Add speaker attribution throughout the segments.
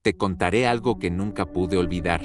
Speaker 1: te contaré algo que nunca pude olvidar.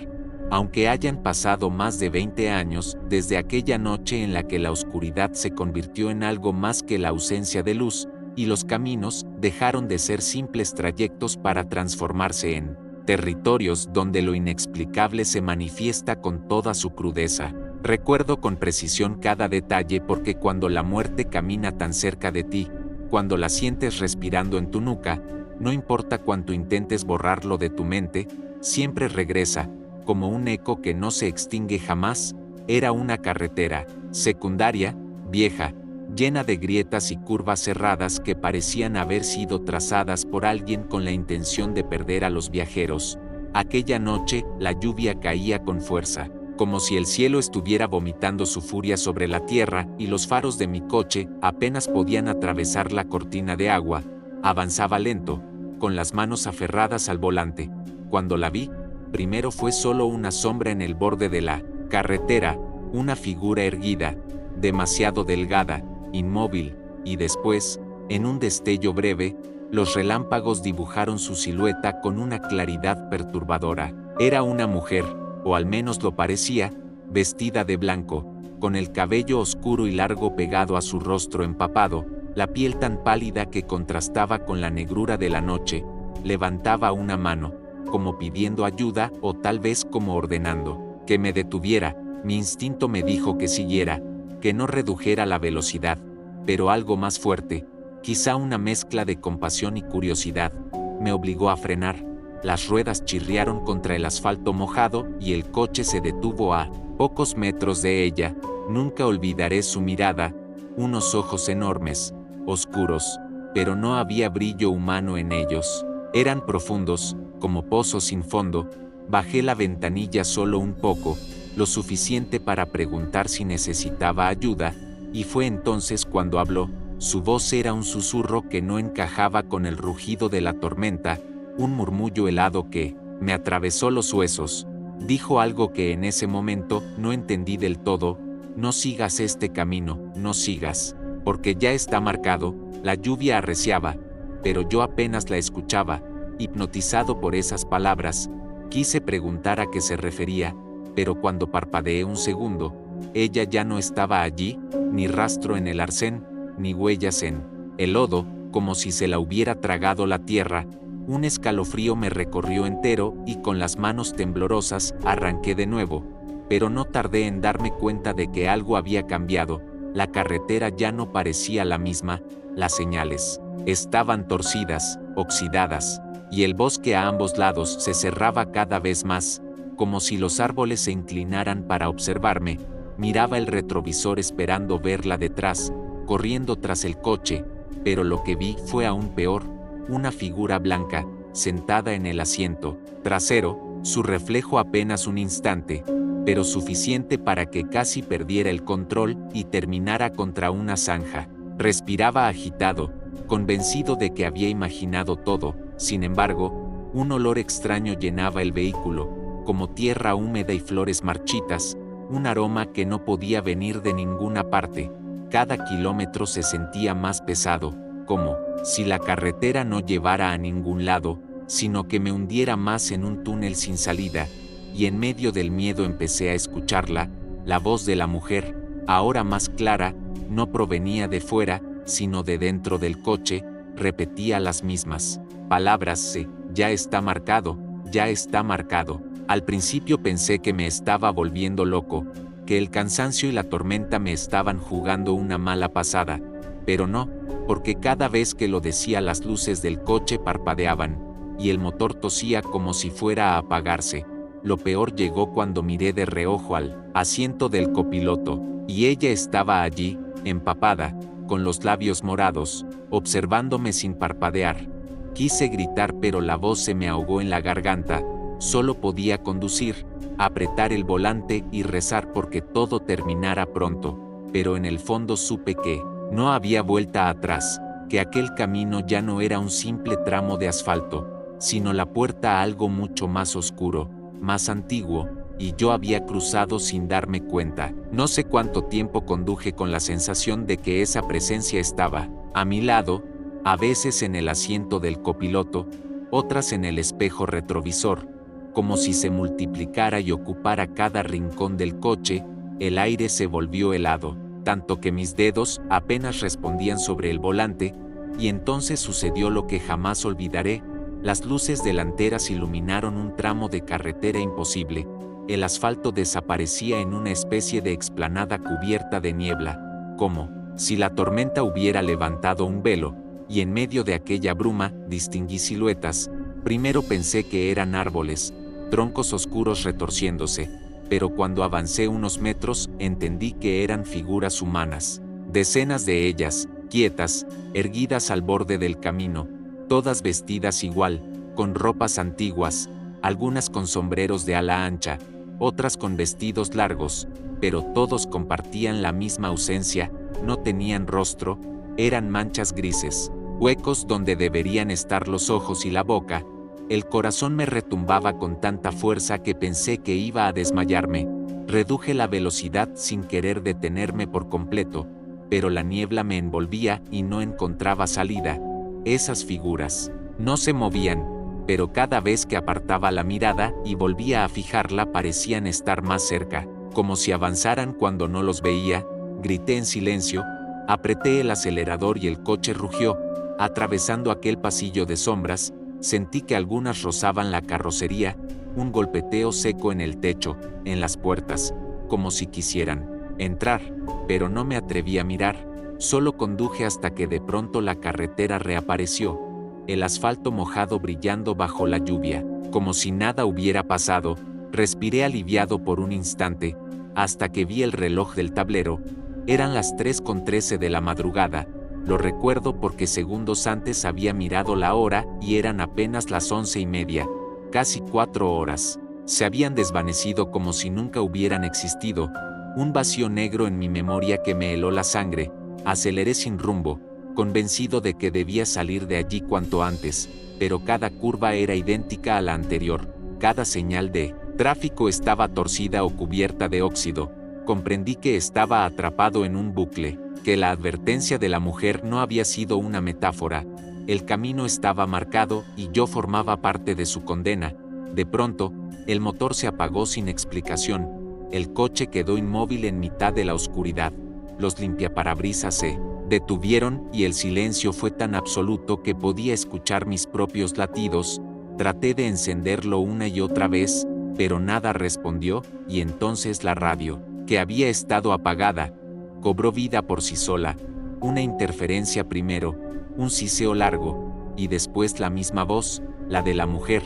Speaker 1: Aunque hayan pasado más de 20 años desde aquella noche en la que la oscuridad se convirtió en algo más que la ausencia de luz, y los caminos dejaron de ser simples trayectos para transformarse en territorios donde lo inexplicable se manifiesta con toda su crudeza. Recuerdo con precisión cada detalle porque cuando la muerte camina tan cerca de ti, cuando la sientes respirando en tu nuca, no importa cuánto intentes borrarlo de tu mente, siempre regresa, como un eco que no se extingue jamás. Era una carretera secundaria, vieja, llena de grietas y curvas cerradas que parecían haber sido trazadas por alguien con la intención de perder a los viajeros. Aquella noche, la lluvia caía con fuerza, como si el cielo estuviera vomitando su furia sobre la tierra, y los faros de mi coche apenas podían atravesar la cortina de agua. Avanzaba lento, con las manos aferradas al volante. Cuando la vi, primero fue solo una sombra en el borde de la carretera, una figura erguida, demasiado delgada, inmóvil, y después, en un destello breve, los relámpagos dibujaron su silueta con una claridad perturbadora. Era una mujer, o al menos lo parecía, vestida de blanco, con el cabello oscuro y largo pegado a su rostro empapado, la piel tan pálida que contrastaba con la negrura de la noche. Levantaba una mano, como pidiendo ayuda o tal vez como ordenando que me detuviera. Mi instinto me dijo que siguiera, que no redujera la velocidad, pero algo más fuerte, quizá una mezcla de compasión y curiosidad, me obligó a frenar. Las ruedas chirriaron contra el asfalto mojado y el coche se detuvo a pocos metros de ella. Nunca olvidaré su mirada, unos ojos enormes, oscuros, pero no había brillo humano en ellos. Eran profundos, como pozos sin fondo. Bajé la ventanilla solo un poco, lo suficiente para preguntar si necesitaba ayuda, y fue entonces cuando habló. Su voz era un susurro que no encajaba con el rugido de la tormenta, un murmullo helado que me atravesó los huesos. Dijo algo que en ese momento no entendí del todo: no sigas este camino, no sigas, porque ya está marcado. La lluvia arreciaba, pero yo apenas la escuchaba, hipnotizado por esas palabras. Quise preguntar a qué se refería, pero cuando parpadeé un segundo, ella ya no estaba allí, ni rastro en el arcén, ni huellas en el lodo, como si se la hubiera tragado la tierra. Un escalofrío me recorrió entero y con las manos temblorosas arranqué de nuevo, pero no tardé en darme cuenta de que algo había cambiado. La carretera ya no parecía la misma, las señales estaban torcidas, oxidadas, y el bosque a ambos lados se cerraba cada vez más, como si los árboles se inclinaran para observarme. Miraba el retrovisor esperando verla detrás, corriendo tras el coche, pero lo que vi fue aún peor: una figura blanca, sentada en el asiento trasero, su reflejo apenas un instante, pero suficiente para que casi perdiera el control y terminara contra una zanja. Respiraba agitado, convencido de que había imaginado todo. Sin embargo, un olor extraño llenaba el vehículo, como tierra húmeda y flores marchitas, un aroma que no podía venir de ninguna parte. Cada kilómetro se sentía más pesado, como si la carretera no llevara a ningún lado, sino que me hundiera más en un túnel sin salida, y en medio del miedo empecé a escucharla. La voz de la mujer, ahora más clara, no provenía de fuera, sino de dentro del coche, repetía las mismas palabras: ya está marcado, ya está marcado. Al principio pensé que me estaba volviendo loco, que el cansancio y la tormenta me estaban jugando una mala pasada, pero no, porque cada vez que lo decía las luces del coche parpadeaban, y el motor tosía como si fuera a apagarse. Lo peor llegó cuando miré de reojo al asiento del copiloto, y ella estaba allí, empapada, con los labios morados, observándome sin parpadear. Quise gritar, pero la voz se me ahogó en la garganta. Solo podía conducir, apretar el volante y rezar porque todo terminara pronto, pero en el fondo supe que no había vuelta atrás, que aquel camino ya no era un simple tramo de asfalto, sino la puerta a algo mucho más oscuro, más antiguo, y yo había cruzado sin darme cuenta. No sé cuánto tiempo conduje con la sensación de que esa presencia estaba a mi lado, a veces en el asiento del copiloto, otras en el espejo retrovisor, como si se multiplicara y ocupara cada rincón del coche. El aire se volvió helado, tanto que mis dedos apenas respondían sobre el volante, y entonces sucedió lo que jamás olvidaré. Las luces delanteras iluminaron un tramo de carretera imposible. El asfalto desaparecía en una especie de explanada cubierta de niebla, como si la tormenta hubiera levantado un velo, y en medio de aquella bruma distinguí siluetas. Primero pensé que eran árboles, troncos oscuros retorciéndose, pero cuando avancé unos metros entendí que eran figuras humanas, decenas de ellas, quietas, erguidas al borde del camino, todas vestidas igual, con ropas antiguas, algunas con sombreros de ala ancha, otras con vestidos largos, pero todos compartían la misma ausencia, no tenían rostro, eran manchas grises, huecos donde deberían estar los ojos y la boca. El corazón me retumbaba con tanta fuerza que pensé que iba a desmayarme. Reduje la velocidad sin querer detenerme por completo, pero la niebla me envolvía y no encontraba salida. Esas figuras no se movían, pero cada vez que apartaba la mirada y volvía a fijarla parecían estar más cerca, como si avanzaran cuando no los veía. Grité en silencio, apreté el acelerador y el coche rugió. Atravesando aquel pasillo de sombras, sentí que algunas rozaban la carrocería, un golpeteo seco en el techo, en las puertas, como si quisieran entrar, pero no me atreví a mirar. Solo conduje hasta que de pronto la carretera reapareció, el asfalto mojado brillando bajo la lluvia, como si nada hubiera pasado. Respiré aliviado por un instante, hasta que vi el reloj del tablero. Eran las 3:13 de la madrugada. Lo recuerdo porque segundos antes había mirado la hora y eran apenas las 11:30. Casi 4 horas. Se habían desvanecido como si nunca hubieran existido. Un vacío negro en mi memoria que me heló la sangre. Aceleré sin rumbo, convencido de que debía salir de allí cuanto antes, pero cada curva era idéntica a la anterior. Cada señal de tráfico estaba torcida o cubierta de óxido. Comprendí que estaba atrapado en un bucle, que la advertencia de la mujer no había sido una metáfora. El camino estaba marcado y yo formaba parte de su condena. De pronto, el motor se apagó sin explicación. El coche quedó inmóvil en mitad de la oscuridad. Los limpiaparabrisas se detuvieron y el silencio fue tan absoluto que podía escuchar mis propios latidos. Traté de encenderlo una y otra vez, pero nada respondió, y entonces la radio, que había estado apagada, cobró vida por sí sola. Una interferencia primero, un siseo largo, y después la misma voz, la de la mujer,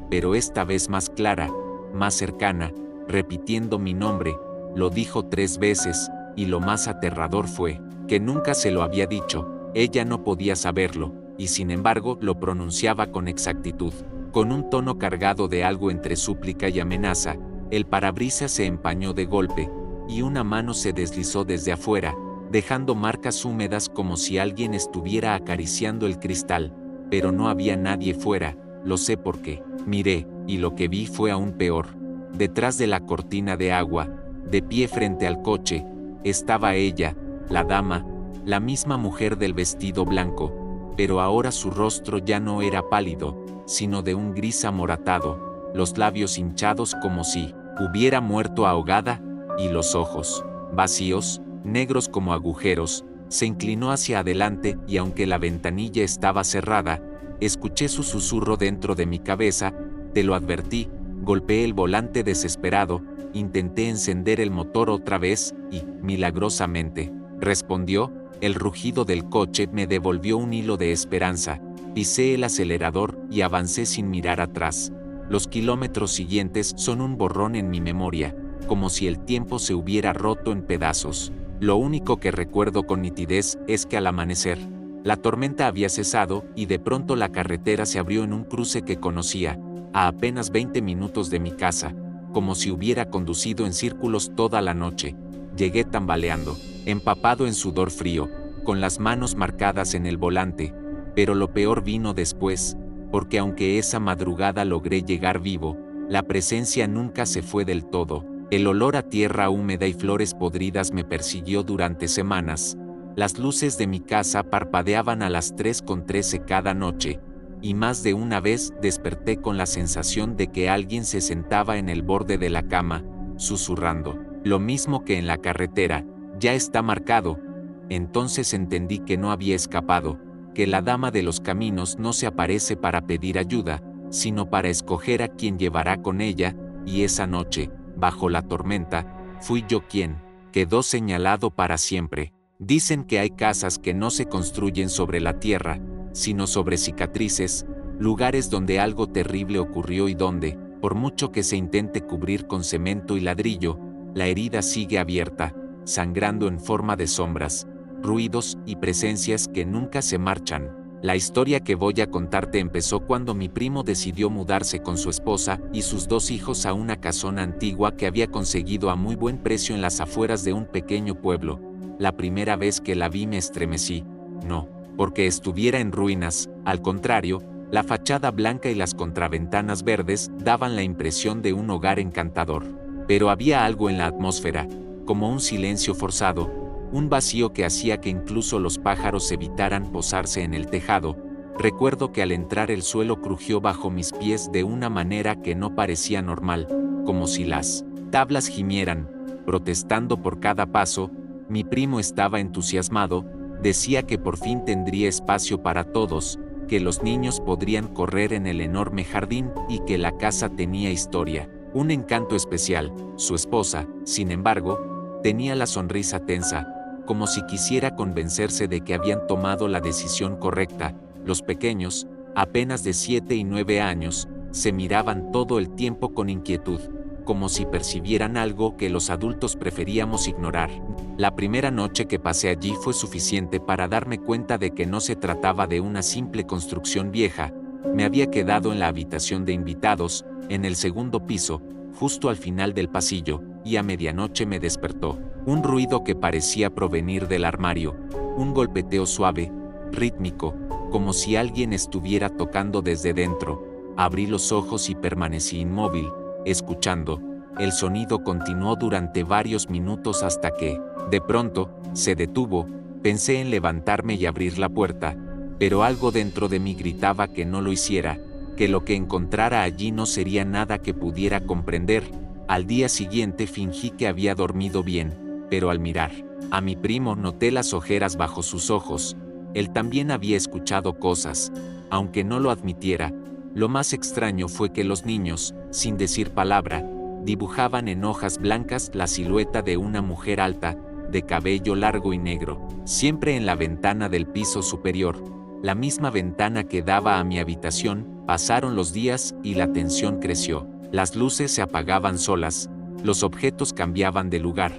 Speaker 1: pero esta vez más clara, más cercana, repitiendo mi nombre. Lo dijo 3 veces, y lo más aterrador fue que nunca se lo había dicho. Ella no podía saberlo, y sin embargo lo pronunciaba con exactitud, con un tono cargado de algo entre súplica y amenaza. El parabrisas se empañó de golpe, y una mano se deslizó desde afuera, dejando marcas húmedas como si alguien estuviera acariciando el cristal, pero no había nadie fuera. Lo sé porque miré, y lo que vi fue aún peor. Detrás de la cortina de agua, de pie frente al coche, estaba ella, la dama, la misma mujer del vestido blanco, pero ahora su rostro ya no era pálido, sino de un gris amoratado, los labios hinchados como si hubiera muerto ahogada, y los ojos, vacíos, negros como agujeros. Se inclinó hacia adelante y aunque la ventanilla estaba cerrada, escuché su susurro dentro de mi cabeza. Te lo advertí. Golpeé el volante desesperado, intenté encender el motor otra vez y, milagrosamente, respondió. El rugido del coche me devolvió un hilo de esperanza. Pisé el acelerador y avancé sin mirar atrás. Los kilómetros siguientes son un borrón en mi memoria, como si el tiempo se hubiera roto en pedazos. Lo único que recuerdo con nitidez es que al amanecer, la tormenta había cesado y de pronto la carretera se abrió en un cruce que conocía, a apenas 20 minutos de mi casa, como si hubiera conducido en círculos toda la noche. Llegué tambaleando, empapado en sudor frío, con las manos marcadas en el volante, pero lo peor vino después, porque aunque esa madrugada logré llegar vivo, la presencia nunca se fue del todo. El olor a tierra húmeda y flores podridas me persiguió durante semanas. Las luces de mi casa parpadeaban a las 3:13 cada noche, y más de una vez desperté con la sensación de que alguien se sentaba en el borde de la cama, susurrando. Lo mismo que en la carretera, ya está marcado. Entonces entendí que no había escapado, que la dama de los caminos no se aparece para pedir ayuda, sino para escoger a quien llevará con ella, y esa noche, bajo la tormenta, fui yo quien quedó señalado para siempre. Dicen que hay casas que no se construyen sobre la tierra, sino sobre cicatrices, lugares donde algo terrible ocurrió y donde, por mucho que se intente cubrir con cemento y ladrillo, la herida sigue abierta, sangrando en forma de sombras, ruidos y presencias que nunca se marchan. La historia que voy a contarte empezó cuando mi primo decidió mudarse con su esposa y sus 2 hijos a una casona antigua que había conseguido a muy buen precio en las afueras de un pequeño pueblo. La primera vez que la vi me estremecí. No, porque estuviera en ruinas, al contrario, la fachada blanca y las contraventanas verdes daban la impresión de un hogar encantador. Pero había algo en la atmósfera, como un silencio forzado, un vacío que hacía que incluso los pájaros evitaran posarse en el tejado. Recuerdo que al entrar el suelo crujió bajo mis pies de una manera que no parecía normal, como si las tablas gimieran, protestando por cada paso. Mi primo estaba entusiasmado, decía que por fin tendría espacio para todos, que los niños podrían correr en el enorme jardín y que la casa tenía historia, un encanto especial. Su esposa, sin embargo, tenía la sonrisa tensa, como si quisiera convencerse de que habían tomado la decisión correcta. Los pequeños, apenas de 7 y 9 años, se miraban todo el tiempo con inquietud, como si percibieran algo que los adultos preferíamos ignorar. La primera noche que pasé allí fue suficiente para darme cuenta de que no se trataba de una simple construcción vieja. Me había quedado en la habitación de invitados, en el segundo piso, justo al final del pasillo, y a medianoche me despertó un ruido que parecía provenir del armario, un golpeteo suave, rítmico, como si alguien estuviera tocando desde dentro. Abrí los ojos y permanecí inmóvil, escuchando. El sonido continuó durante varios minutos hasta que, de pronto, se detuvo. Pensé en levantarme y abrir la puerta, pero algo dentro de mí gritaba que no lo hiciera, que lo que encontrara allí no sería nada que pudiera comprender. Al día siguiente fingí que había dormido bien, pero al mirar a mi primo noté las ojeras bajo sus ojos. Él también había escuchado cosas, aunque no lo admitiera. Lo más extraño fue que los niños, sin decir palabra, dibujaban en hojas blancas la silueta de una mujer alta, de cabello largo y negro, siempre en la ventana del piso superior, la misma ventana que daba a mi habitación. Pasaron los días y la tensión creció. Las luces se apagaban solas, los objetos cambiaban de lugar,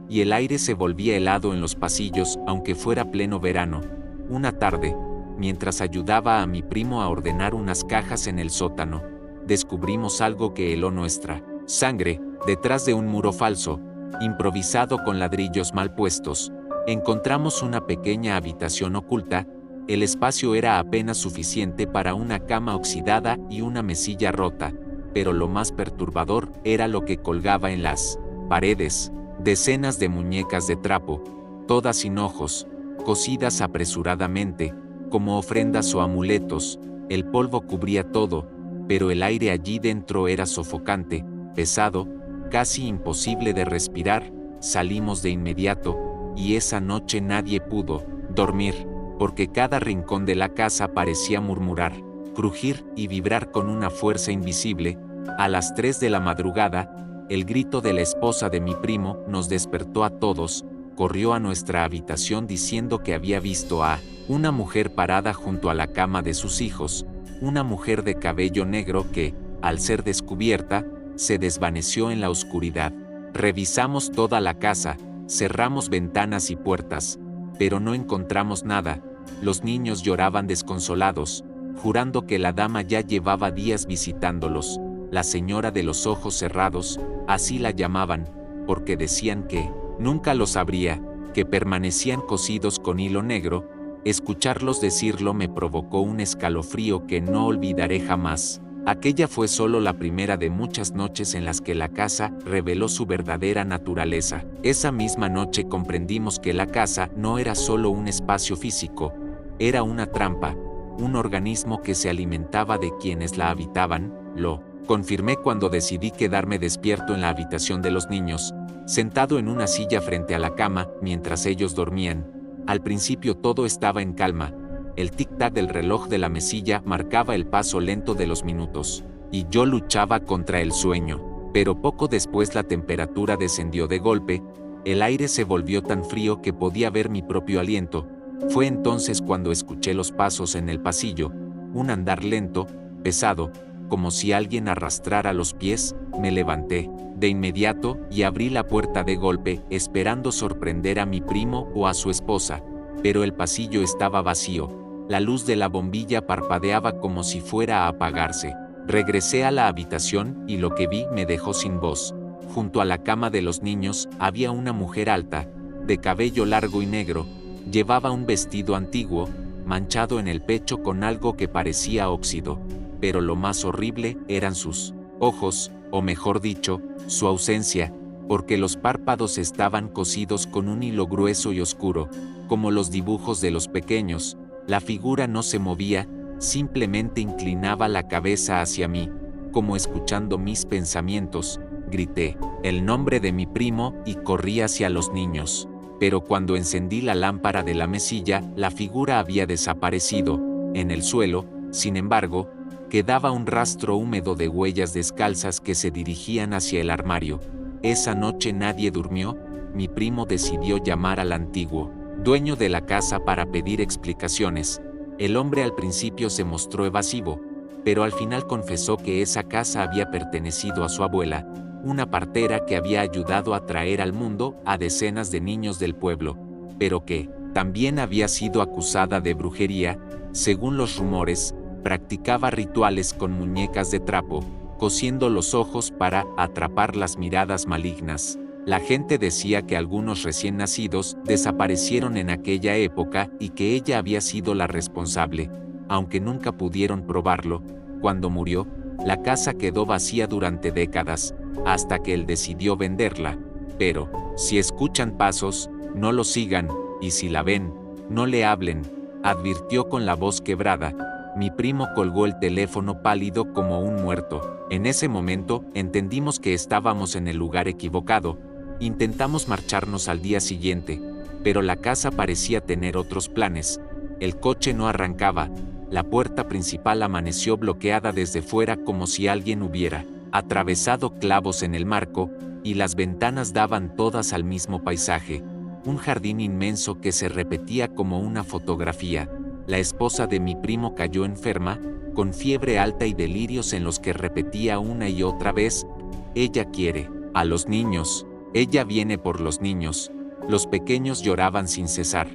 Speaker 1: y el aire se volvía helado en los pasillos, aunque fuera pleno verano. Una tarde, mientras ayudaba a mi primo a ordenar unas cajas en el sótano, descubrimos algo que heló nuestra sangre. Detrás de un muro falso, improvisado con ladrillos mal puestos, encontramos una pequeña habitación oculta. El espacio era apenas suficiente para una cama oxidada y una mesilla rota, pero lo más perturbador era lo que colgaba en las paredes: decenas de muñecas de trapo, todas sin ojos, cosidas apresuradamente, como ofrendas o amuletos. El polvo cubría todo, pero el aire allí dentro era sofocante, pesado, casi imposible de respirar. Salimos de inmediato, y esa noche nadie pudo dormir, porque cada rincón de la casa parecía murmurar, crujir y vibrar con una fuerza invisible. A las 3 de la madrugada, el grito de la esposa de mi primo nos despertó a todos. Corrió a nuestra habitación diciendo que había visto a una mujer parada junto a la cama de sus hijos, una mujer de cabello negro que, al ser descubierta, se desvaneció en la oscuridad. Revisamos toda la casa, cerramos ventanas y puertas, pero no encontramos nada. Los niños lloraban desconsolados, jurando que la dama ya llevaba días visitándolos. La señora de los ojos cerrados, así la llamaban, porque decían que nunca los abría, que permanecían cosidos con hilo negro. Escucharlos decirlo me provocó un escalofrío que no olvidaré jamás. Aquella fue solo la primera de muchas noches en las que la casa reveló su verdadera naturaleza. Esa misma noche comprendimos que la casa no era solo un espacio físico, era una trampa, un organismo que se alimentaba de quienes la habitaban. Lo confirmé cuando decidí quedarme despierto en la habitación de los niños, sentado en una silla frente a la cama, mientras ellos dormían. Al principio todo estaba en calma. El tic-tac del reloj de la mesilla marcaba el paso lento de los minutos, y yo luchaba contra el sueño. Pero poco después la temperatura descendió de golpe, el aire se volvió tan frío que podía ver mi propio aliento. Fue entonces cuando escuché los pasos en el pasillo, un andar lento, pesado, como si alguien arrastrara los pies. Me levanté de inmediato y abrí la puerta de golpe, esperando sorprender a mi primo o a su esposa, pero el pasillo estaba vacío. La luz de la bombilla parpadeaba como si fuera a apagarse. Regresé a la habitación y lo que vi me dejó sin voz. Junto a la cama de los niños había una mujer alta, de cabello largo y negro. Llevaba un vestido antiguo, manchado en el pecho con algo que parecía óxido. Pero lo más horrible eran sus ojos, o mejor dicho, su ausencia, porque los párpados estaban cosidos con un hilo grueso y oscuro, como los dibujos de los pequeños. La figura no se movía, simplemente inclinaba la cabeza hacia mí, como escuchando mis pensamientos. Grité el nombre de mi primo y corrí hacia los niños. Pero cuando encendí la lámpara de la mesilla, la figura había desaparecido. En el suelo, sin embargo, quedaba un rastro húmedo de huellas descalzas que se dirigían hacia el armario. Esa noche nadie durmió. Mi primo decidió llamar al antiguo dueño de la casa para pedir explicaciones. El hombre al principio se mostró evasivo, pero al final confesó que esa casa había pertenecido a su abuela, una partera que había ayudado a traer al mundo a decenas de niños del pueblo, pero que también había sido acusada de brujería. Según los rumores, practicaba rituales con muñecas de trapo, cosiendo los ojos para atrapar las miradas malignas. La gente decía que algunos recién nacidos desaparecieron en aquella época y que ella había sido la responsable, aunque nunca pudieron probarlo. Cuando murió, la casa quedó vacía durante décadas, hasta que él decidió venderla. Pero, si escuchan pasos, no lo sigan, y si la ven, no le hablen, advirtió con la voz quebrada. Mi primo colgó el teléfono pálido como un muerto. En ese momento, entendimos que estábamos en el lugar equivocado. Intentamos marcharnos al día siguiente, pero la casa parecía tener otros planes. El coche no arrancaba, la puerta principal amaneció bloqueada desde fuera como si alguien hubiera atravesado clavos en el marco, y las ventanas daban todas al mismo paisaje, un jardín inmenso que se repetía como una fotografía. La esposa de mi primo cayó enferma, con fiebre alta y delirios en los que repetía una y otra vez: ella quiere a los niños. Ella viene por los niños. Los pequeños lloraban sin cesar,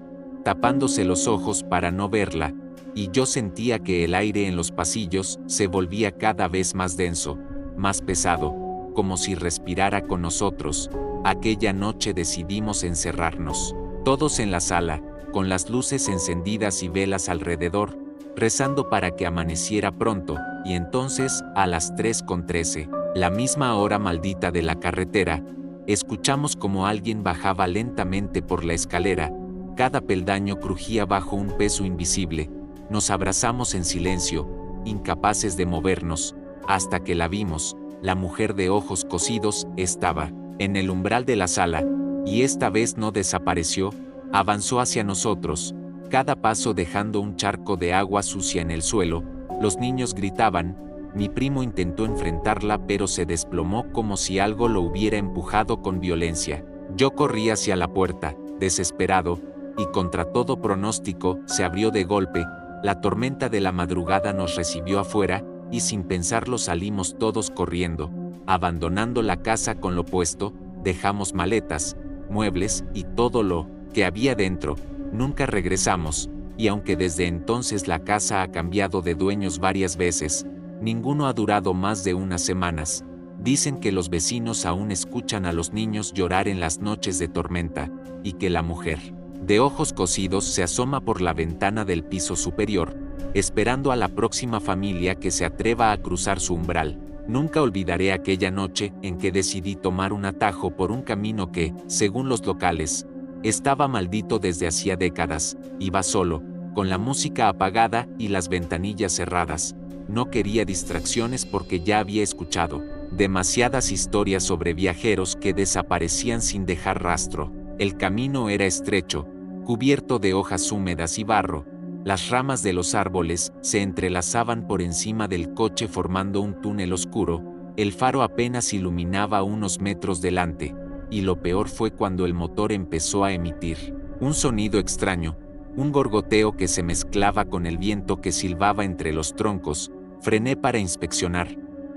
Speaker 1: tapándose los ojos para no verla, y yo sentía que el aire en los pasillos se volvía cada vez más denso, más pesado, como si respirara con nosotros. Aquella noche decidimos encerrarnos, todos en la sala, con las luces encendidas y velas alrededor, rezando para que amaneciera pronto, y entonces, a las 3:13, la misma hora maldita de la carretera, escuchamos como alguien bajaba lentamente por la escalera. Cada peldaño crujía bajo un peso invisible. Nos abrazamos en silencio, incapaces de movernos, hasta que la vimos. La mujer de ojos cosidos estaba en el umbral de la sala, y esta vez no desapareció, avanzó hacia nosotros, cada paso dejando un charco de agua sucia en el suelo. Los niños gritaban. Mi primo intentó enfrentarla, pero se desplomó como si algo lo hubiera empujado con violencia. Yo corrí hacia la puerta, desesperado, y contra todo pronóstico, se abrió de golpe. La tormenta de la madrugada nos recibió afuera, y sin pensarlo salimos todos corriendo. Abandonando la casa con lo puesto, dejamos maletas, muebles y todo lo que había dentro. Nunca regresamos, y aunque desde entonces la casa ha cambiado de dueños varias veces, ninguno ha durado más de unas semanas. Dicen que los vecinos aún escuchan a los niños llorar en las noches de tormenta, y que la mujer de ojos cosidos se asoma por la ventana del piso superior, esperando a la próxima familia que se atreva a cruzar su umbral. Nunca olvidaré aquella noche en que decidí tomar un atajo por un camino que, según los locales, estaba maldito desde hacía décadas. Iba solo, con la música apagada y las ventanillas cerradas. No quería distracciones porque ya había escuchado demasiadas historias sobre viajeros que desaparecían sin dejar rastro. El camino era estrecho, cubierto de hojas húmedas y barro. Las ramas de los árboles se entrelazaban por encima del coche formando un túnel oscuro. El faro apenas iluminaba unos metros delante, y lo peor fue cuando el motor empezó a emitir un sonido extraño, un gorgoteo que se mezclaba con el viento que silbaba entre los troncos. Frené para inspeccionar,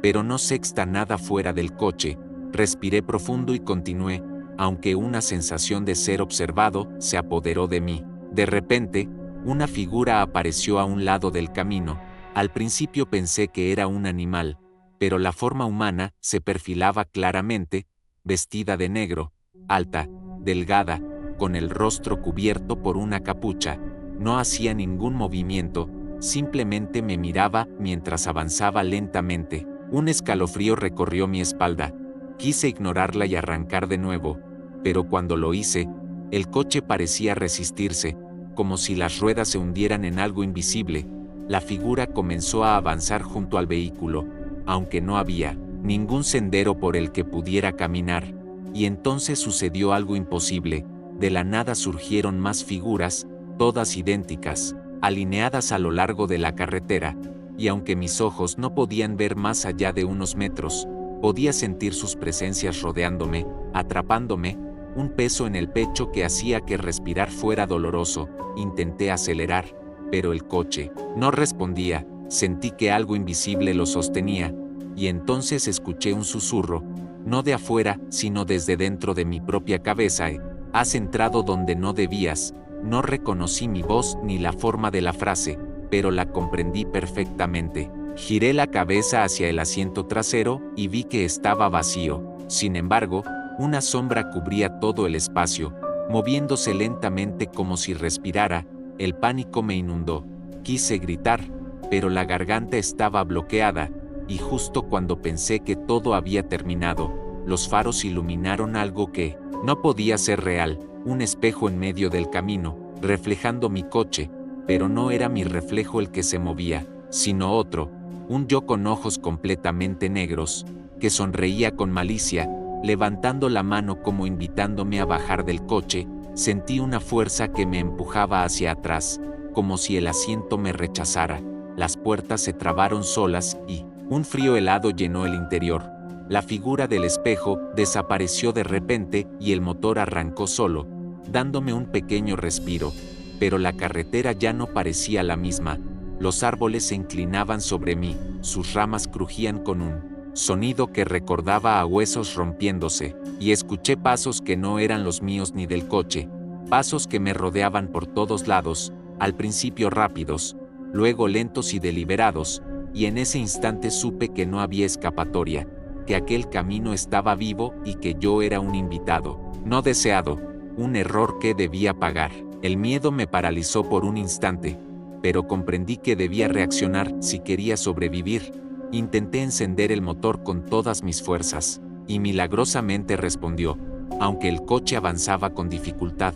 Speaker 1: pero no sexta nada fuera del coche. Respiré profundo y continué, aunque una sensación de ser observado se apoderó de mí. De repente, una figura apareció a un lado del camino. Al principio pensé que era un animal, pero la forma humana se perfilaba claramente, vestida de negro, alta, delgada, con el rostro cubierto por una capucha. No hacía ningún movimiento, simplemente me miraba mientras avanzaba lentamente. Un escalofrío recorrió mi espalda. Quise ignorarla y arrancar de nuevo, pero cuando lo hice, el coche parecía resistirse, como si las ruedas se hundieran en algo invisible. La figura comenzó a avanzar junto al vehículo, aunque no había ningún sendero por el que pudiera caminar. Y entonces sucedió algo imposible. De la nada surgieron más figuras, todas idénticas, alineadas a lo largo de la carretera, y aunque mis ojos no podían ver más allá de unos metros, podía sentir sus presencias rodeándome, atrapándome, un peso en el pecho que hacía que respirar fuera doloroso. Intenté acelerar, pero el coche no respondía. Sentí que algo invisible lo sostenía, y entonces escuché un susurro, no de afuera, sino desde dentro de mi propia cabeza. Has entrado donde no debías. No reconocí mi voz ni la forma de la frase, pero la comprendí perfectamente. Giré la cabeza hacia el asiento trasero y vi que estaba vacío. Sin embargo, una sombra cubría todo el espacio, moviéndose lentamente como si respirara. El pánico me inundó. Quise gritar, pero la garganta estaba bloqueada, y justo cuando pensé que todo había terminado, los faros iluminaron algo que no podía ser real, un espejo en medio del camino, reflejando mi coche, pero no era mi reflejo el que se movía, sino otro, un yo con ojos completamente negros, que sonreía con malicia, levantando la mano como invitándome a bajar del coche. Sentí una fuerza que me empujaba hacia atrás, como si el asiento me rechazara. Las puertas se trabaron solas y un frío helado llenó el interior. La figura del espejo desapareció de repente y el motor arrancó solo, dándome un pequeño respiro. Pero la carretera ya no parecía la misma. Los árboles se inclinaban sobre mí, sus ramas crujían con un sonido que recordaba a huesos rompiéndose, y escuché pasos que no eran los míos ni del coche, pasos que me rodeaban por todos lados, al principio rápidos, luego lentos y deliberados, y en ese instante supe que no había escapatoria, que aquel camino estaba vivo y que yo era un invitado, no deseado, un error que debía pagar. El miedo me paralizó por un instante, pero comprendí que debía reaccionar si quería sobrevivir. Intenté encender el motor con todas mis fuerzas, y milagrosamente respondió, aunque el coche avanzaba con dificultad,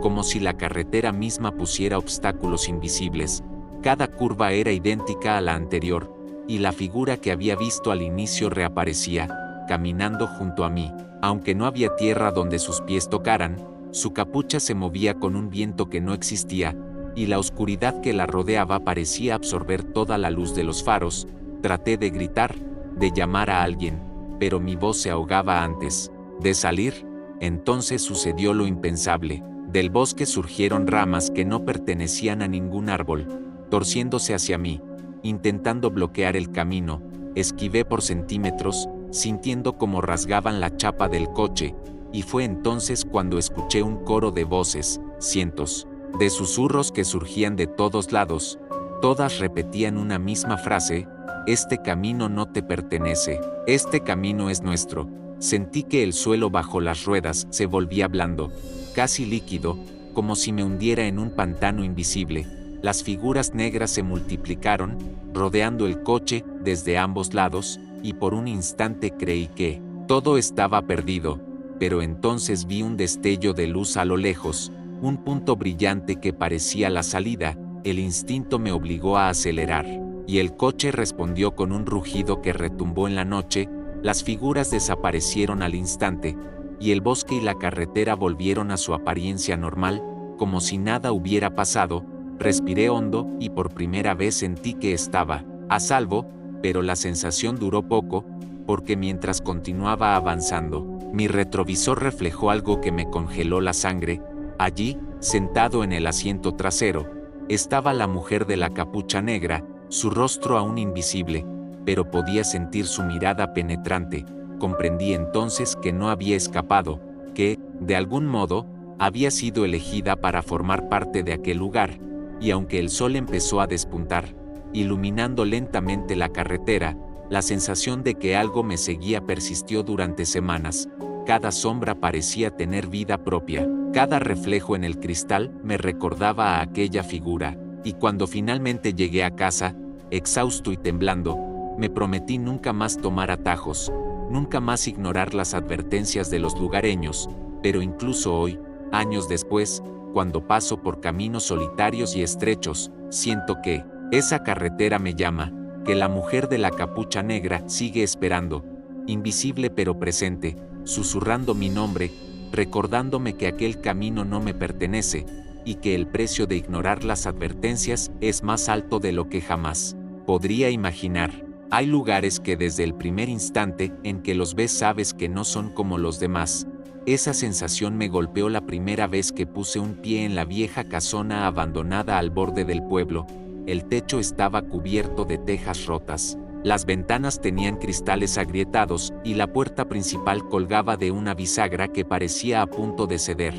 Speaker 1: como si la carretera misma pusiera obstáculos invisibles. Cada curva era idéntica a la anterior, y la figura que había visto al inicio reaparecía, caminando junto a mí. Aunque no había tierra donde sus pies tocaran, su capucha se movía con un viento que no existía, y la oscuridad que la rodeaba parecía absorber toda la luz de los faros. Traté de gritar, de llamar a alguien, pero mi voz se ahogaba antes de salir. Entonces sucedió lo impensable. Del bosque surgieron ramas que no pertenecían a ningún árbol, torciéndose hacia mí, intentando bloquear el camino. Esquivé por centímetros, sintiendo cómo rasgaban la chapa del coche, y fue entonces cuando escuché un coro de voces, cientos de susurros que surgían de todos lados. Todas repetían una misma frase: este camino no te pertenece, este camino es nuestro. Sentí que el suelo bajo las ruedas se volvía blando, casi líquido, como si me hundiera en un pantano invisible. Las figuras negras se multiplicaron, rodeando el coche desde ambos lados, y por un instante creí que todo estaba perdido, pero entonces vi un destello de luz a lo lejos, un punto brillante que parecía la salida, el instinto me obligó a acelerar, y el coche respondió con un rugido que retumbó en la noche. Las figuras desaparecieron al instante, y el bosque y la carretera volvieron a su apariencia normal, como si nada hubiera pasado. Respiré hondo y por primera vez sentí que estaba a salvo, pero la sensación duró poco, porque mientras continuaba avanzando, mi retrovisor reflejó algo que me congeló la sangre. Allí, sentado en el asiento trasero, estaba la mujer de la capucha negra, su rostro aún invisible, pero podía sentir su mirada penetrante. Comprendí entonces que no había escapado, que, de algún modo, había sido elegida para formar parte de aquel lugar, y aunque el sol empezó a despuntar, iluminando lentamente la carretera, la sensación de que algo me seguía persistió durante semanas. Cada sombra parecía tener vida propia, cada reflejo en el cristal me recordaba a aquella figura, y cuando finalmente llegué a casa, exhausto y temblando, me prometí nunca más tomar atajos, nunca más ignorar las advertencias de los lugareños, pero incluso hoy, años después, cuando paso por caminos solitarios y estrechos, siento que esa carretera me llama, que la mujer de la capucha negra sigue esperando, invisible pero presente, susurrando mi nombre, recordándome que aquel camino no me pertenece, y que el precio de ignorar las advertencias es más alto de lo que jamás podría imaginar. Hay lugares que desde el primer instante en que los ves sabes que no son como los demás. Esa sensación me golpeó la primera vez que puse un pie en la vieja casona abandonada al borde del pueblo. El techo estaba cubierto de tejas rotas, las ventanas tenían cristales agrietados y la puerta principal colgaba de una bisagra que parecía a punto de ceder.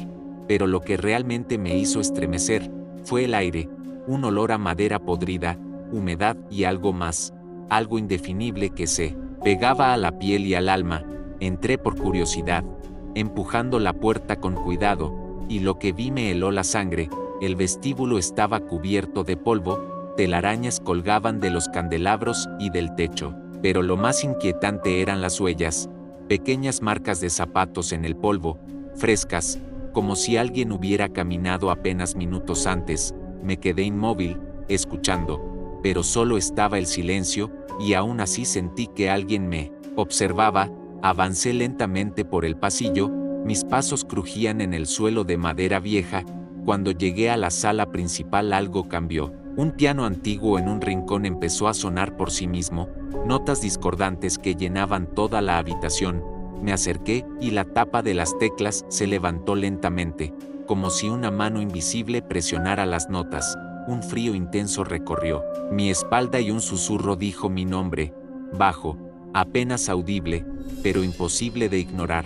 Speaker 1: Pero lo que realmente me hizo estremecer fue el aire, un olor a madera podrida, humedad y algo más, algo indefinible que se pegaba a la piel y al alma. Entré por curiosidad, empujando la puerta con cuidado, y lo que vi me heló la sangre. El vestíbulo estaba cubierto de polvo, telarañas colgaban de los candelabros y del techo, pero lo más inquietante eran las huellas, pequeñas marcas de zapatos en el polvo, frescas, como si alguien hubiera caminado apenas minutos antes. Me quedé inmóvil, escuchando, pero solo estaba el silencio, y aún así sentí que alguien me observaba. Avancé lentamente por el pasillo, mis pasos crujían en el suelo de madera vieja. Cuando llegué a la sala principal algo cambió. Un piano antiguo en un rincón empezó a sonar por sí mismo, notas discordantes que llenaban toda la habitación. Me acerqué y la tapa de las teclas se levantó lentamente, como si una mano invisible presionara las notas. Un frío intenso recorrió mi espalda y un susurro dijo mi nombre, bajo, apenas audible, pero imposible de ignorar.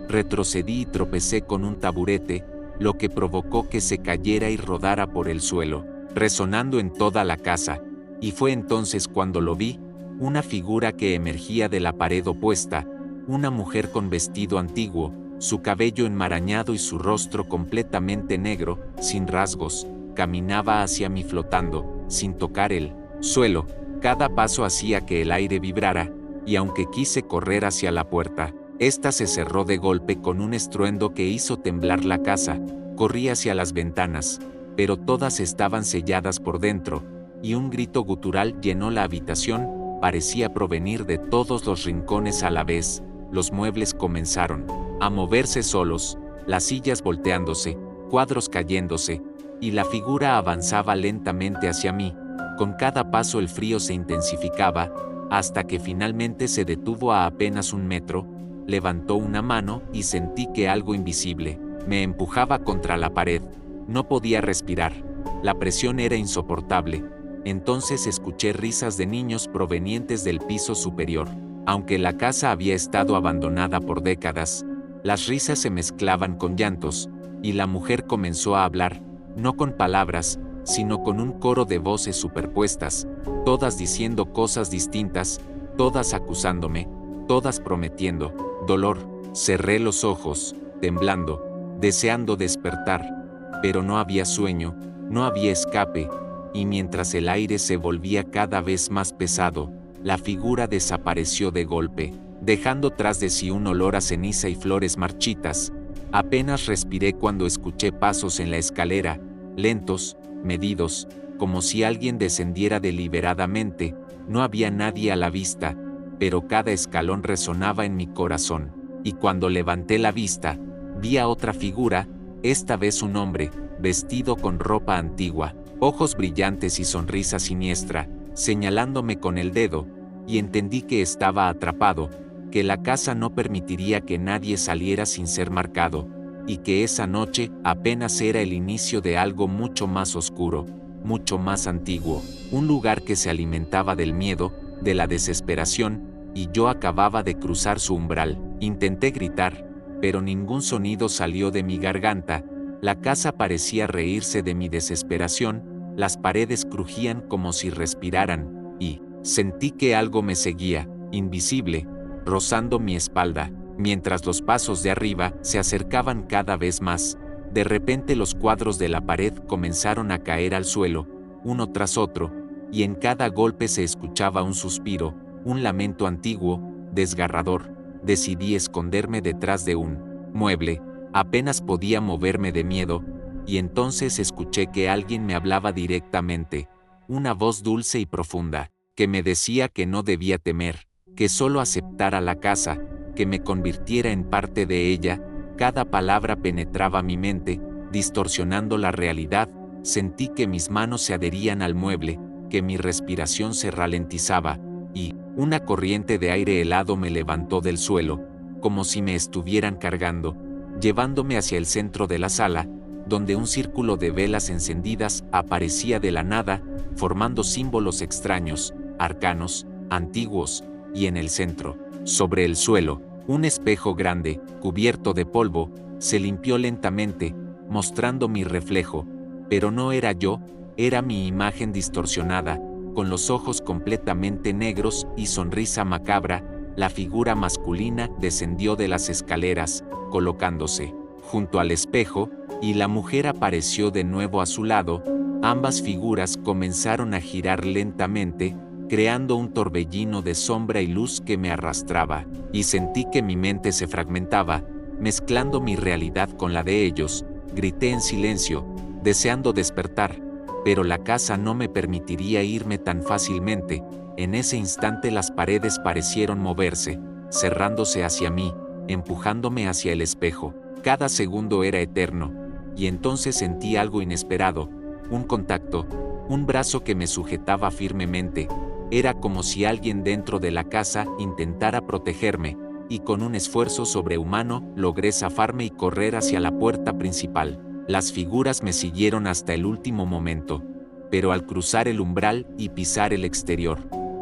Speaker 1: Retrocedí y tropecé con un taburete, lo que provocó que se cayera y rodara por el suelo, resonando en toda la casa, y fue entonces cuando lo vi, una figura que emergía de la pared opuesta, una mujer con vestido antiguo, su cabello enmarañado y su rostro completamente negro, sin rasgos, caminaba hacia mí flotando, sin tocar el suelo. Cada paso hacía que el aire vibrara, y aunque quise correr hacia la puerta, esta se cerró de golpe con un estruendo que hizo temblar la casa. Corrí hacia las ventanas, pero todas estaban selladas por dentro, y un grito gutural llenó la habitación, parecía provenir de todos los rincones a la vez. Los muebles comenzaron a moverse solos, las sillas volteándose, cuadros cayéndose, y la figura avanzaba lentamente hacia mí. Con cada paso el frío se intensificaba, hasta que finalmente se detuvo a apenas 1 metro, levantó una mano y sentí que algo invisible me empujaba contra la pared. No podía respirar, la presión era insoportable. Entonces escuché risas de niños provenientes del piso superior. Aunque la casa había estado abandonada por décadas, las risas se mezclaban con llantos, y la mujer comenzó a hablar, no con palabras, sino con un coro de voces superpuestas, todas diciendo cosas distintas, todas acusándome, todas prometiendo dolor. Cerré los ojos, temblando, deseando despertar, pero no había sueño, no había escape, y mientras el aire se volvía cada vez más pesado, la figura desapareció de golpe, dejando tras de sí un olor a ceniza y flores marchitas. Apenas respiré cuando escuché pasos en la escalera, lentos, medidos, como si alguien descendiera deliberadamente. No había nadie a la vista, pero cada escalón resonaba en mi corazón. Y cuando levanté la vista, vi a otra figura, esta vez un hombre, vestido con ropa antigua, ojos brillantes y sonrisa siniestra, señalándome con el dedo, y entendí que estaba atrapado, que la casa no permitiría que nadie saliera sin ser marcado, y que esa noche apenas era el inicio de algo mucho más oscuro, mucho más antiguo, un lugar que se alimentaba del miedo, de la desesperación, y yo acababa de cruzar su umbral. Intenté gritar, pero ningún sonido salió de mi garganta. La casa parecía reírse de mi desesperación, las paredes crujían como si respiraran, y sentí que algo me seguía, invisible, rozando mi espalda, mientras los pasos de arriba se acercaban cada vez más. De repente los cuadros de la pared comenzaron a caer al suelo, uno tras otro, y en cada golpe se escuchaba un suspiro, un lamento antiguo, desgarrador. Decidí esconderme detrás de un mueble, apenas podía moverme de miedo, y entonces escuché que alguien me hablaba directamente, una voz dulce y profunda, que me decía que no debía temer, que solo aceptara la casa, que me convirtiera en parte de ella. Cada palabra penetraba mi mente, distorsionando la realidad. Sentí que mis manos se adherían al mueble, que mi respiración se ralentizaba, y una corriente de aire helado me levantó del suelo, como si me estuvieran cargando, llevándome hacia el centro de la sala, donde un círculo de velas encendidas aparecía de la nada, formando símbolos extraños, arcanos, antiguos, y en el centro, sobre el suelo, un espejo grande, cubierto de polvo, se limpió lentamente, mostrando mi reflejo, pero no era yo, era mi imagen distorsionada, con los ojos completamente negros y sonrisa macabra. La figura masculina descendió de las escaleras, colocándose junto al espejo, y la mujer apareció de nuevo a su lado. Ambas figuras comenzaron a girar lentamente, creando un torbellino de sombra y luz que me arrastraba, y sentí que mi mente se fragmentaba, mezclando mi realidad con la de ellos. Grité en silencio, deseando despertar, pero la casa no me permitiría irme tan fácilmente. En ese instante las paredes parecieron moverse, cerrándose hacia mí, empujándome hacia el espejo. Cada segundo era eterno, y entonces sentí algo inesperado, un contacto, un brazo que me sujetaba firmemente. Era como si alguien dentro de la casa intentara protegerme, y con un esfuerzo sobrehumano logré zafarme y correr hacia la puerta principal. Las figuras me siguieron hasta el último momento, pero al cruzar el umbral y pisar el exterior,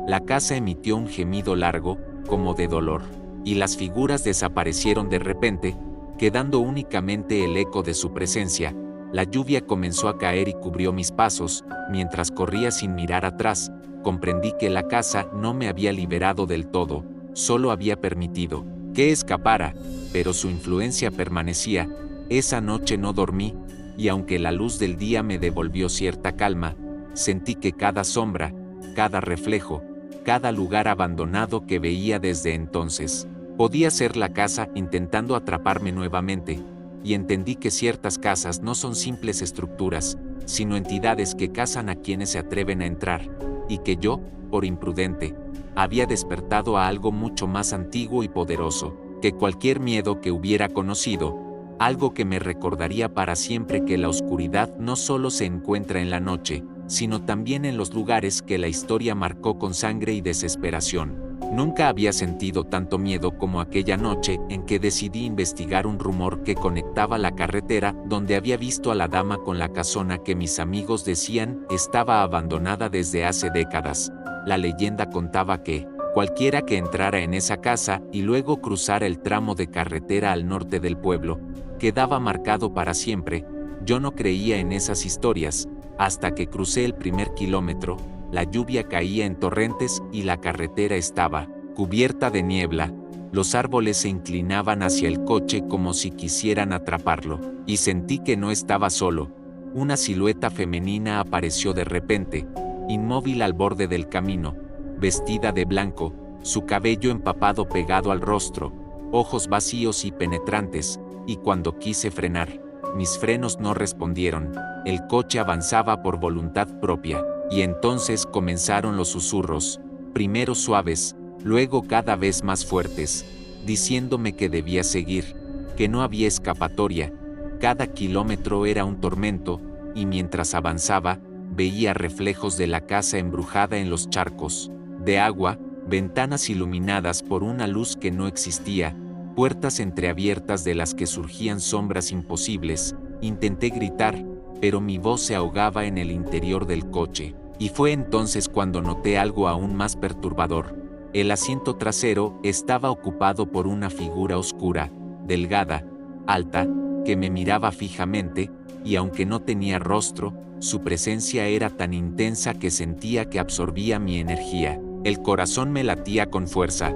Speaker 1: la casa emitió un gemido largo, como de dolor, y las figuras desaparecieron de repente, quedando únicamente el eco de su presencia. La lluvia comenzó a caer y cubrió mis pasos. Mientras corría sin mirar atrás, comprendí que la casa no me había liberado del todo, solo había permitido que escapara, pero su influencia permanecía. Esa noche no dormí, y aunque la luz del día me devolvió cierta calma, sentí que cada sombra, cada reflejo, cada lugar abandonado que veía desde entonces, podía ser la casa intentando atraparme nuevamente, y entendí que ciertas casas no son simples estructuras, sino entidades que cazan a quienes se atreven a entrar, y que yo, por imprudente, había despertado a algo mucho más antiguo y poderoso que cualquier miedo que hubiera conocido, algo que me recordaría para siempre que la oscuridad no solo se encuentra en la noche, sino también en los lugares que la historia marcó con sangre y desesperación. Nunca había sentido tanto miedo como aquella noche en que decidí investigar un rumor que conectaba la carretera donde había visto a la dama con la casona que mis amigos decían estaba abandonada desde hace décadas. La leyenda contaba que cualquiera que entrara en esa casa y luego cruzara el tramo de carretera al norte del pueblo, quedaba marcado para siempre. Yo no creía en esas historias, hasta que crucé el primer kilómetro. La lluvia caía en torrentes y la carretera estaba cubierta de niebla. Los árboles se inclinaban hacia el coche como si quisieran atraparlo, y sentí que no estaba solo. Una silueta femenina apareció de repente, inmóvil al borde del camino, vestida de blanco, su cabello empapado pegado al rostro, ojos vacíos y penetrantes, y cuando quise frenar, mis frenos no respondieron, el coche avanzaba por voluntad propia, y entonces comenzaron los susurros, primero suaves, luego cada vez más fuertes, diciéndome que debía seguir, que no había escapatoria. Cada kilómetro era un tormento, y mientras avanzaba, veía reflejos de la casa embrujada en los charcos de agua, ventanas iluminadas por una luz que no existía, puertas entreabiertas de las que surgían sombras imposibles. Intenté gritar, pero mi voz se ahogaba en el interior del coche, y fue entonces cuando noté algo aún más perturbador. El asiento trasero estaba ocupado por una figura oscura, delgada, alta, que me miraba fijamente, y aunque no tenía rostro, su presencia era tan intensa que sentía que absorbía mi energía. El corazón me latía con fuerza.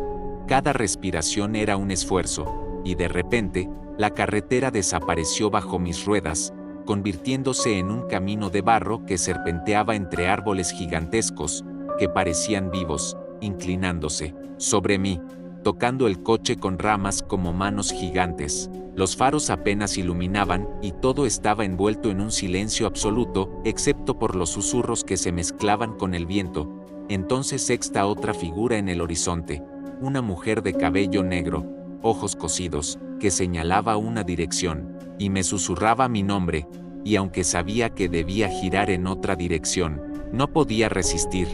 Speaker 1: Cada respiración era un esfuerzo, y de repente, la carretera desapareció bajo mis ruedas, convirtiéndose en un camino de barro que serpenteaba entre árboles gigantescos, que parecían vivos, inclinándose sobre mí, tocando el coche con ramas como manos gigantes. Los faros apenas iluminaban, y todo estaba envuelto en un silencio absoluto, excepto por los susurros que se mezclaban con el viento. Entonces sexta otra figura en el horizonte, una mujer de cabello negro, ojos cosidos, que señalaba una dirección, y me susurraba mi nombre, y aunque sabía que debía girar en otra dirección, no podía resistir.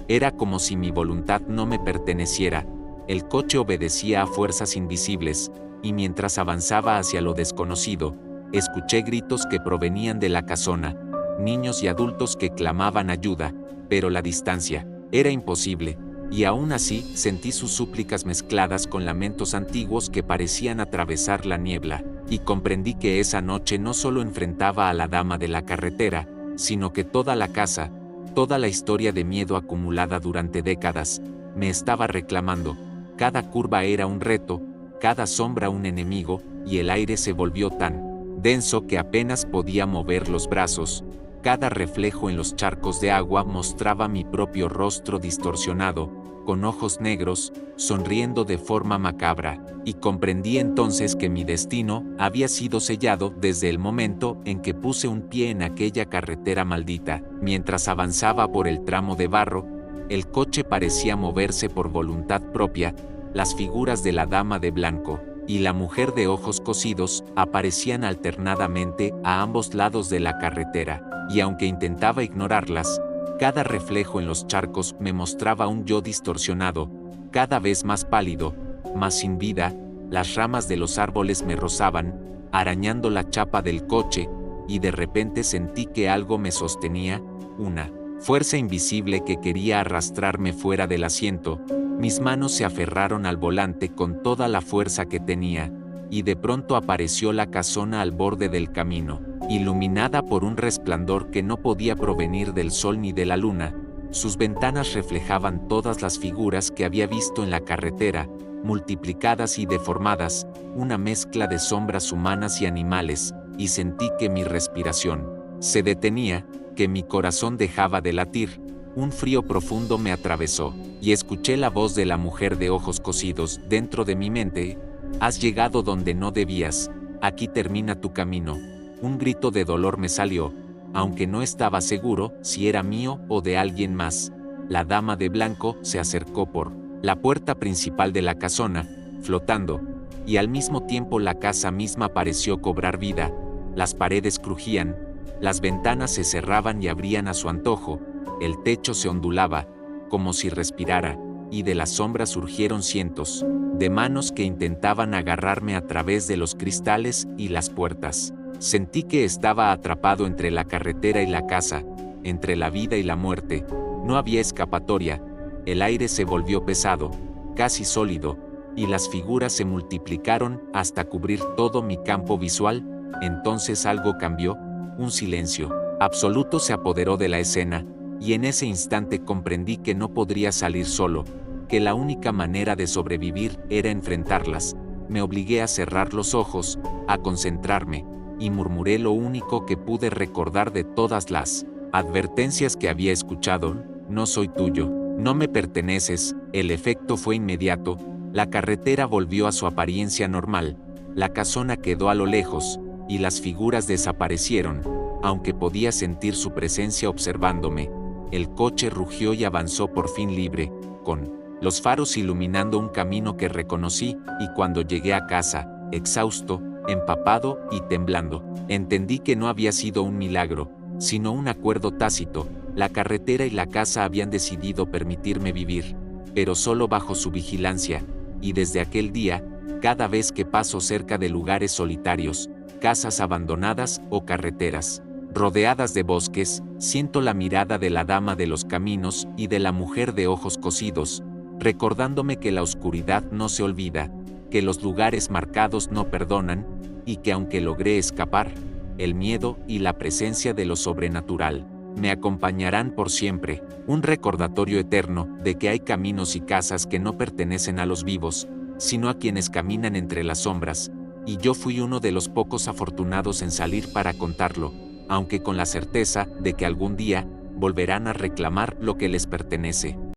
Speaker 1: Era como si mi voluntad no me perteneciera. El coche obedecía a fuerzas invisibles, y mientras avanzaba hacia lo desconocido, escuché gritos que provenían de la casona, niños y adultos que clamaban ayuda, pero la distancia era imposible, y aún así sentí sus súplicas mezcladas con lamentos antiguos que parecían atravesar la niebla, y comprendí que esa noche no solo enfrentaba a la dama de la carretera, sino que toda la casa, toda la historia de miedo acumulada durante décadas, me estaba reclamando. Cada curva era un reto, cada sombra un enemigo, y el aire se volvió tan denso que apenas podía mover los brazos. Cada reflejo en los charcos de agua mostraba mi propio rostro distorsionado, con ojos negros, sonriendo de forma macabra, y comprendí entonces que mi destino había sido sellado desde el momento en que puse un pie en aquella carretera maldita. Mientras avanzaba por el tramo de barro, el coche parecía moverse por voluntad propia. Las figuras de la dama de blanco y la mujer de ojos cosidos aparecían alternadamente a ambos lados de la carretera, y aunque intentaba ignorarlas, cada reflejo en los charcos me mostraba un yo distorsionado, cada vez más pálido, más sin vida. Las ramas de los árboles me rozaban, arañando la chapa del coche, y de repente sentí que algo me sostenía, una fuerza invisible que quería arrastrarme fuera del asiento. Mis manos se aferraron al volante con toda la fuerza que tenía, y de pronto apareció la casona al borde del camino, iluminada por un resplandor que no podía provenir del sol ni de la luna. Sus ventanas reflejaban todas las figuras que había visto en la carretera, multiplicadas y deformadas, una mezcla de sombras humanas y animales, y sentí que mi respiración se detenía, que mi corazón dejaba de latir. Un frío profundo me atravesó, y escuché la voz de la mujer de ojos cosidos dentro de mi mente: «Has llegado donde no debías, aquí termina tu camino». Un grito de dolor me salió, aunque no estaba seguro si era mío o de alguien más. La dama de blanco se acercó por la puerta principal de la casona, flotando, y al mismo tiempo la casa misma pareció cobrar vida. Las paredes crujían, las ventanas se cerraban y abrían a su antojo, el techo se ondulaba, como si respirara, y de las sombras surgieron cientos de manos que intentaban agarrarme a través de los cristales y las puertas. Sentí que estaba atrapado entre la carretera y la casa, entre la vida y la muerte. No había escapatoria. El aire se volvió pesado, casi sólido, y las figuras se multiplicaron hasta cubrir todo mi campo visual. Entonces algo cambió, un silencio absoluto se apoderó de la escena, y en ese instante comprendí que no podría salir solo, que la única manera de sobrevivir era enfrentarlas. Me obligué a cerrar los ojos, a concentrarme, y murmuré lo único que pude recordar de todas las advertencias que había escuchado: no soy tuyo, no me perteneces. El efecto fue inmediato, la carretera volvió a su apariencia normal, la casona quedó a lo lejos, y las figuras desaparecieron, aunque podía sentir su presencia observándome. El coche rugió y avanzó por fin libre, con los faros iluminando un camino que reconocí, y cuando llegué a casa, exhausto, empapado y temblando, entendí que no había sido un milagro, sino un acuerdo tácito. La carretera y la casa habían decidido permitirme vivir, pero solo bajo su vigilancia, y desde aquel día, cada vez que paso cerca de lugares solitarios, casas abandonadas o carreteras rodeadas de bosques, siento la mirada de la dama de los caminos y de la mujer de ojos cosidos, recordándome que la oscuridad no se olvida, que los lugares marcados no perdonan, y que aunque logré escapar, el miedo y la presencia de lo sobrenatural me acompañarán por siempre, un recordatorio eterno de que hay caminos y casas que no pertenecen a los vivos, sino a quienes caminan entre las sombras, y yo fui uno de los pocos afortunados en salir para contarlo, aunque con la certeza de que algún día volverán a reclamar lo que les pertenece.